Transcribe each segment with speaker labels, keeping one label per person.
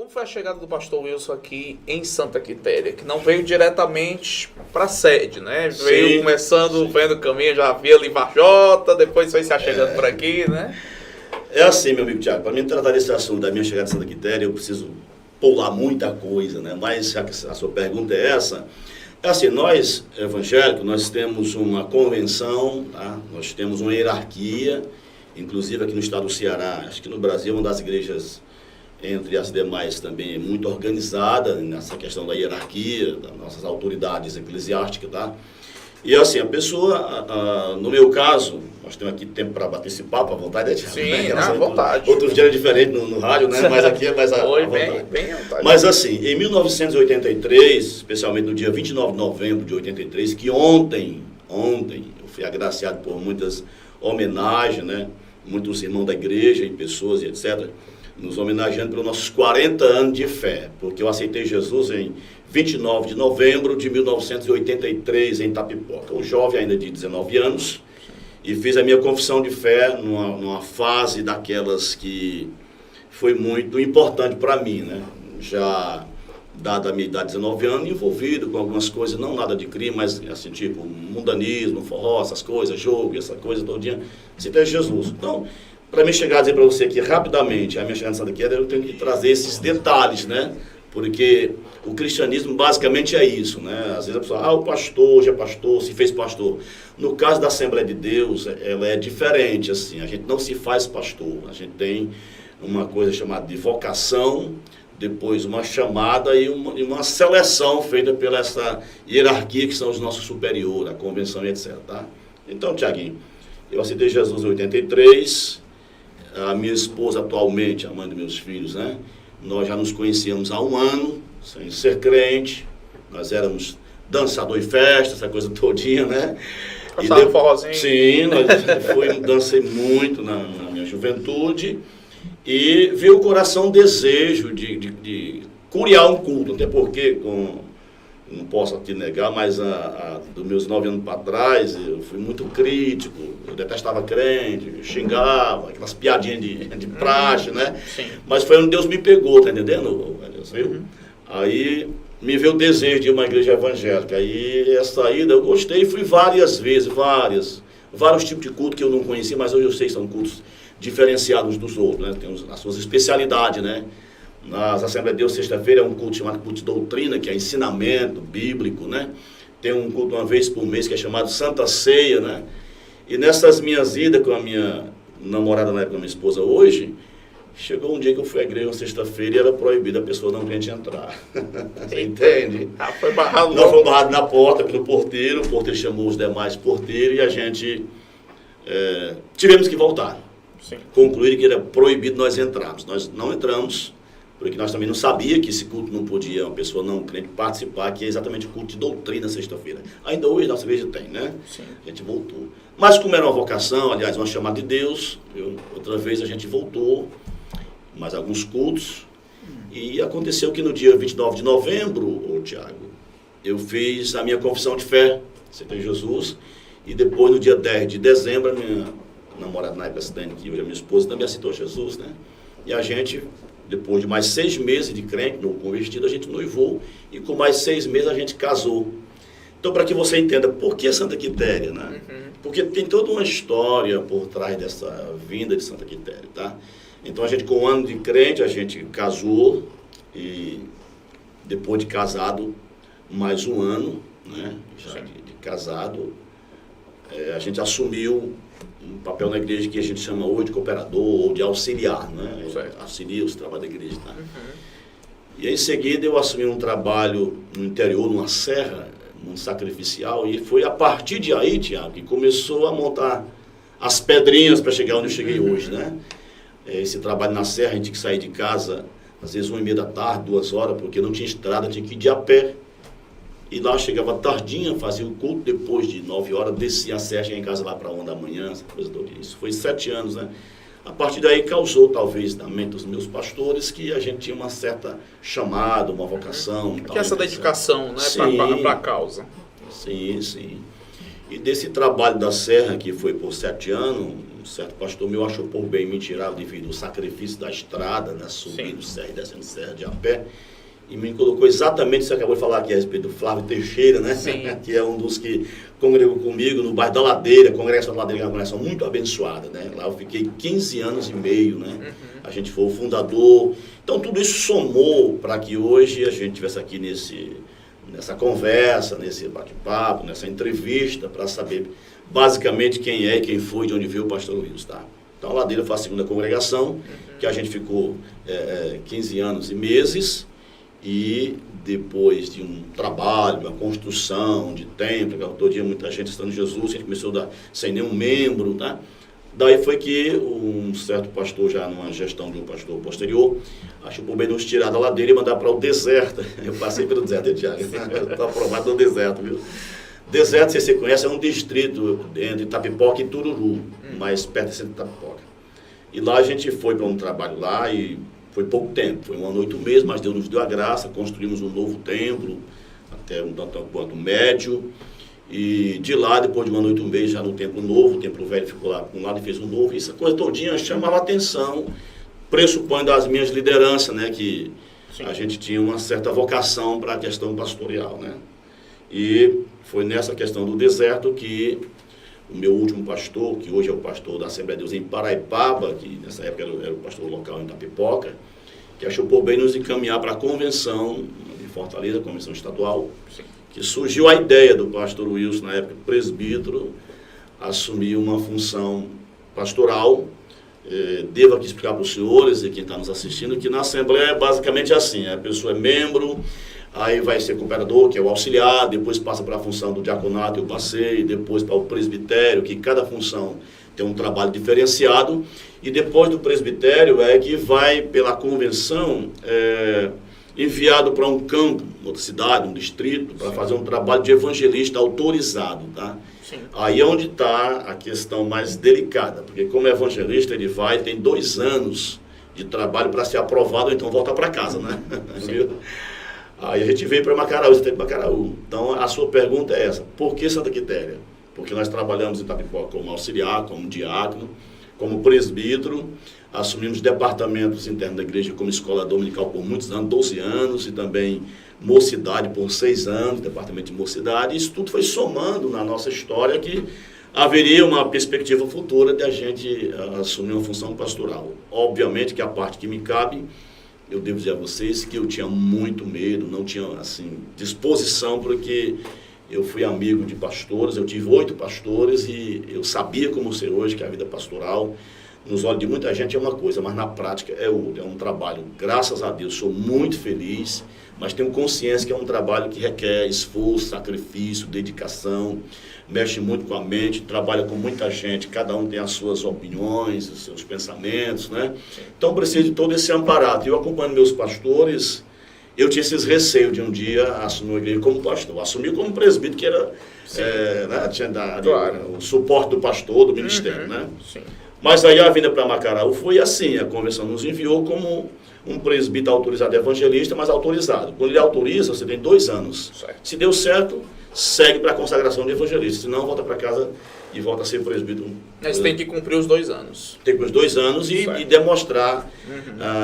Speaker 1: como foi a chegada do pastor Wilson aqui em Santa Quitéria? Que não veio diretamente para a sede, né? Veio começando, vendo o caminho, já via ali Varjota, depois foi se achegando por aqui, né?
Speaker 2: É assim, meu amigo Tiago, para mim tratar desse assunto da minha chegada em Santa Quitéria, eu preciso pular muita coisa, né? Mas já que a sua pergunta é essa, é assim, nós, evangélicos, nós temos uma convenção, tá? Nós temos uma hierarquia, inclusive aqui no estado do Ceará, acho que no Brasil é uma das igrejas, entre as demais também, muito organizada nessa questão da hierarquia, das nossas autoridades eclesiásticas, tá? E assim, a pessoa, no meu caso, nós temos aqui tempo para bater esse papo à vontade, né?
Speaker 1: Sim, à vontade.
Speaker 2: Outros dias é diferente no rádio, né? Mas aqui é mais à vontade.
Speaker 1: Bem à vontade.
Speaker 2: Mas assim, em 1983, especialmente no dia 29 de novembro de 83, que ontem eu fui agraciado por muitas homenagens, né? Muitos irmãos da igreja e pessoas e etc., nos homenageando pelos nossos 40 anos de fé, porque eu aceitei Jesus em 29 de novembro de 1983 em Itapipoca, um jovem ainda de 19 anos, e fiz a minha confissão de fé numa fase daquelas que foi muito importante para mim, né? Já dada a minha idade de 19 anos, envolvido com algumas coisas, não nada de crime, mas assim, tipo mundanismo, forró, essas coisas, jogo, essa coisa todinha, aceitei Jesus. Então, para mim chegar a dizer para você aqui rapidamente, a minha chegada em Santa Quitéria, eu tenho que trazer esses detalhes, né? Porque o cristianismo basicamente é isso, né? Às vezes a pessoa, o pastor já é pastor, se fez pastor. No caso da Assembleia de Deus, ela é diferente, assim, a gente não se faz pastor, a gente tem uma coisa chamada de vocação, depois uma chamada e uma seleção feita pela essa hierarquia que são os nossos superiores, a convenção e etc, tá? Então, Tiaguinho, eu aceitei Jesus em 83, a minha esposa atualmente, a mãe dos meus filhos, né? Nós já nos conhecíamos há um ano, sem ser crente, nós éramos dançador em festa, essa coisa todinha, né?
Speaker 1: Passava um forrozinho.
Speaker 2: Sim, dancei muito na minha juventude e veio o coração desejo de curiar um culto, até porque não posso te negar, mas dos meus 9 anos para trás, eu fui muito crítico, eu detestava crente, eu xingava, aquelas piadinhas de praxe, né?
Speaker 1: Sim.
Speaker 2: Mas foi onde Deus me pegou, tá entendendo? Aí me veio o desejo de ir a uma igreja evangélica, aí essa ida eu gostei, fui várias vezes, vários tipos de culto que eu não conhecia, mas hoje eu sei que são cultos diferenciados dos outros, né? Tem as suas especialidades, né? Nas Assembleias de Deus, sexta-feira, é um culto chamado culto de doutrina, que é ensinamento bíblico, né? Tem um culto uma vez por mês que é chamado Santa Ceia, né? E nessas minhas idas com a minha namorada na época, minha esposa hoje, chegou um dia que eu fui à igreja uma sexta-feira e era proibido a pessoa não crente entrar. Você entende?
Speaker 1: Foi barrado.
Speaker 2: Nós fomos barrados na porta pelo porteiro, o porteiro chamou os demais porteiros e a gente tivemos que voltar.
Speaker 1: Sim.
Speaker 2: Concluíram que era proibido nós entrarmos. Nós não entramos, porque nós também não sabíamos que esse culto não podia uma pessoa não crente participar, que é exatamente o culto de doutrina sexta-feira. Ainda hoje nossa igreja tem, né?
Speaker 1: Sim.
Speaker 2: A gente voltou. Mas como era uma vocação, aliás, uma chamada de Deus, outra vez a gente voltou, mais alguns cultos, e aconteceu que no dia 29 de novembro, Tiago, eu fiz a minha confissão de fé, aceitei Jesus, e depois no dia 10 de dezembro, a minha namorada na época, que hoje é minha esposa, também aceitou Jesus, né? E a gente, depois de mais 6 meses de crente, no convertido, a gente noivou, e com mais 6 meses a gente casou. Então, para que você entenda, por que Santa Quitéria, né? Porque tem toda uma história por trás dessa vinda de Santa Quitéria, tá? Então, a gente, com 1 ano de crente, a gente casou, e depois de casado, mais 1 ano, né? Já de casado, a gente assumiu um papel na igreja que a gente chama hoje de cooperador ou de auxiliar, né? Auxilia os trabalhos da igreja, tá? E aí, em seguida eu assumi um trabalho no interior, numa serra, num sacrificial, e foi a partir de aí, Tiago, que começou a montar as pedrinhas para chegar onde eu cheguei hoje, né? Esse trabalho na serra, a gente tinha que sair de casa, às vezes 1h30 da tarde, 2 horas, porque não tinha estrada, tinha que ir de a pé. E lá chegava tardinha, fazia o culto, depois de 9 horas, descia a serra, chegava em casa lá para 1 da manhã, essa coisa toda. Isso foi 7 anos, né? A partir daí causou, talvez, na mente dos meus pastores, que a gente tinha uma certa chamada, uma vocação.
Speaker 1: Que essa dedicação, né, para a causa.
Speaker 2: Sim, sim. E desse trabalho da serra, que foi por 7 anos, certo pastor meu achou por bem me tirar devido ao sacrifício da estrada, né, subindo serra e descendo serra de a pé, e me colocou exatamente, você acabou de falar aqui a respeito do Flávio Teixeira, né? Que é um dos que congregou comigo no bairro da Ladeira. A congregação da Ladeira é uma congregação muito abençoada, né? Lá eu fiquei 15 anos e meio, né? A gente foi o fundador. Então tudo isso somou para que hoje a gente estivesse aqui nessa conversa, nesse bate-papo, nessa entrevista, para saber basicamente quem é e quem foi, de onde veio o pastor Wilson, tá? Então a Ladeira foi a segunda congregação, que a gente ficou 15 anos e meses. E depois de um trabalho, uma construção de templo, todo dia muita gente estando em Jesus, a gente começou sem nenhum membro, tá? Daí foi que um certo pastor, já numa gestão de um pastor posterior, achou por bem nos tirar da Ladeira e mandar para o deserto. Eu passei pelo deserto, Tiago. Eu estou aprovado no deserto, viu? Deserto, se você conhece, é um distrito entre Itapipoca e Tururu, mais perto de Itapipoca. E lá a gente foi para um trabalho lá e foi pouco tempo, foi 1 ano e 8 meses, mas Deus nos deu a graça, construímos um novo templo, até um tanto quanto médio, e de lá, depois de 1 ano e 8 meses, já no templo novo, o templo velho ficou lá com um lado e fez um novo, e essa coisa todinha chamava atenção, pressupõe das minhas lideranças, né, que Sim. A gente tinha uma certa vocação para a questão pastoral, né, e foi nessa questão do deserto que o meu último pastor, que hoje é o pastor da Assembleia de Deus em Paraipaba, que nessa época era o pastor local em Itapipoca, que achou por bem nos encaminhar para a convenção de Fortaleza, a convenção estadual, Sim. que surgiu a ideia do pastor Wilson, na época presbítero, assumir uma função pastoral. Devo aqui explicar para os senhores e quem está nos assistindo que na Assembleia é basicamente assim, a pessoa é membro, aí vai ser cooperador, que é o auxiliar, depois passa para a função do diaconato, eu passei, depois para o presbitério, que cada função tem um trabalho diferenciado, e depois do presbitério é que vai pela convenção enviado para um campo, outra cidade, um distrito, para fazer um trabalho de evangelista autorizado, tá? Sim. Aí é onde está a questão mais delicada, porque como evangelista ele tem 2 anos de trabalho para ser aprovado, ou então volta para casa, né? Aí a gente veio para Macaraú, você tem Macaraú. Então a sua pergunta é essa, por que Santa Quitéria? Porque nós trabalhamos em Itapipoca como auxiliar, como diácono, como presbítero, assumimos departamentos internos da igreja como escola dominical por muitos anos, 12 anos, e também mocidade por 6 anos, departamento de mocidade. Isso tudo foi somando na nossa história que haveria uma perspectiva futura de a gente assumir uma função pastoral. Obviamente que a parte que me cabe, eu devo dizer a vocês que eu tinha muito medo, não tinha assim, disposição, porque eu fui amigo de pastores, eu tive 8 pastores e eu sabia como ser hoje, que a vida pastoral, nos olhos de muita gente é uma coisa, mas na prática é outra, é um trabalho, graças a Deus, sou muito feliz, mas tenho consciência que é um trabalho que requer esforço, sacrifício, dedicação, mexe muito com a mente, trabalha com muita gente, cada um tem as suas opiniões, os seus pensamentos, né? Então precisa de todo esse amparado. Eu acompanho meus pastores, eu tinha esses receios de um dia assumir a igreja como pastor, assumir como presbítero, que era, né, tinha o suporte do pastor, do ministério, né? Sim. Mas aí a vinda para Macaraú foi assim, a convenção nos enviou como um presbítero autorizado evangelista, mas autorizado. Quando ele autoriza, você tem 2 anos. Certo. Se deu certo, segue para a consagração de evangelista, senão volta para casa e volta a ser presbítero.
Speaker 1: Mas tem que cumprir os 2 anos.
Speaker 2: Tem que cumprir os 2 anos e demonstrar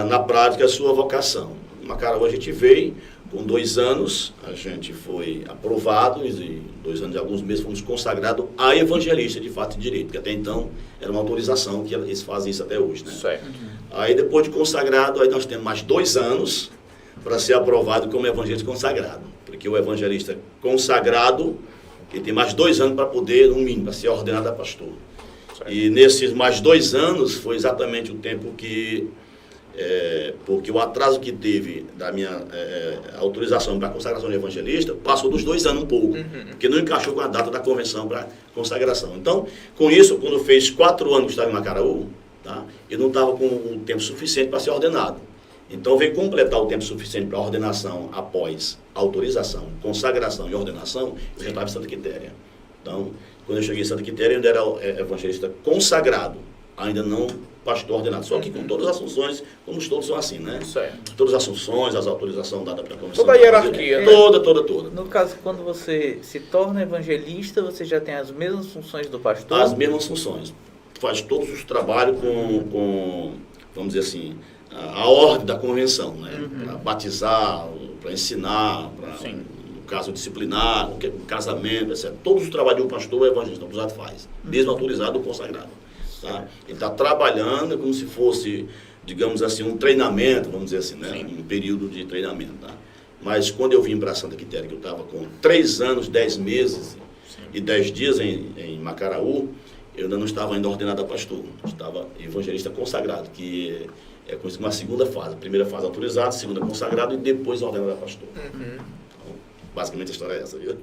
Speaker 2: na prática a sua vocação. Em Macaraú a gente veio, com 2 anos, a gente foi aprovado, e 2 anos e alguns meses fomos consagrados a evangelista de fato e direito, que até então era uma autorização, que eles fazem isso até hoje, né? Certo. Aí depois de consagrado, aí nós temos mais 2 anos para ser aprovado como evangelista consagrado, porque o evangelista consagrado, ele tem mais 2 anos para poder, no mínimo, para ser ordenado a pastor. Certo. E nesses mais 2 anos foi exatamente o tempo que porque o atraso que teve da minha autorização para a consagração de evangelista passou dos 2 anos um pouco, porque não encaixou com a data da convenção para consagração. Então, com isso, quando fez 4 anos que estava em Macaraú, tá, eu não estava com o tempo suficiente para ser ordenado. Então, veio completar o tempo suficiente para a ordenação após autorização, consagração e ordenação, eu já estava em Santa Quitéria. Então, quando eu cheguei em Santa Quitéria, eu ainda era evangelista consagrado, ainda não pastor ordenado, só que com todas as funções, como todos são assim, né? Certo. Todas as funções, as autorizações dadas para a comissão.
Speaker 1: Toda a hierarquia, né?
Speaker 2: Toda.
Speaker 3: No caso, quando você se torna evangelista, você já tem as mesmas funções do pastor?
Speaker 2: As mesmas funções. faz todos os trabalhos com vamos dizer assim, a ordem da convenção, né? Para batizar, para ensinar, no caso disciplinar, o casamento, etc. Todos os trabalhos do pastor, o evangelista autorizado faz, mesmo autorizado ou consagrado. Tá? Ele está trabalhando como se fosse, digamos assim, um treinamento, vamos dizer assim, né? Um período de treinamento. Tá? Mas quando eu vim para Santa Quitéria, que eu estava com 3 anos, 10 meses e 10 dias em Macaraú, eu ainda não estava ainda ordenado a pastor, estava evangelista consagrado, que é uma segunda fase. A primeira fase autorizado, segunda consagrado e depois ordenado a pastor. Então, basicamente a história é essa, viu?